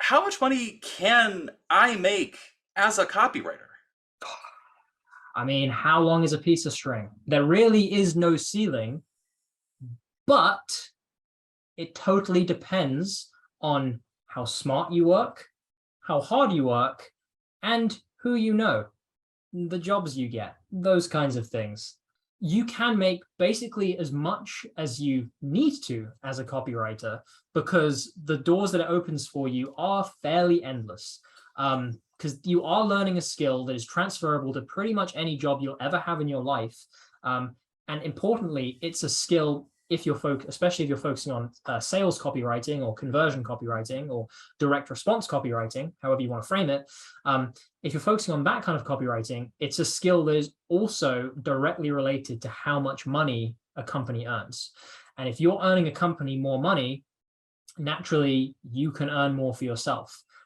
how much money can I make as a copywriter? I mean, how long is a piece of string? There really is no ceiling, but it totally depends on how smart you work, how hard you work, and who you know, the jobs you get, those kinds of things. You can make basically as much as you need to as a copywriter because the doors that it opens for you are fairly endless. Because you are learning a skill that is transferable to pretty much any job you'll ever have in your life. And importantly, it's a skill if you're especially if you're focusing on sales copywriting or conversion copywriting or direct response copywriting, however you want to frame it. If you're focusing on that kind of copywriting, it's a skill that is also directly related to how much money a company earns. And if you're earning a company more money, naturally you can earn more for yourself.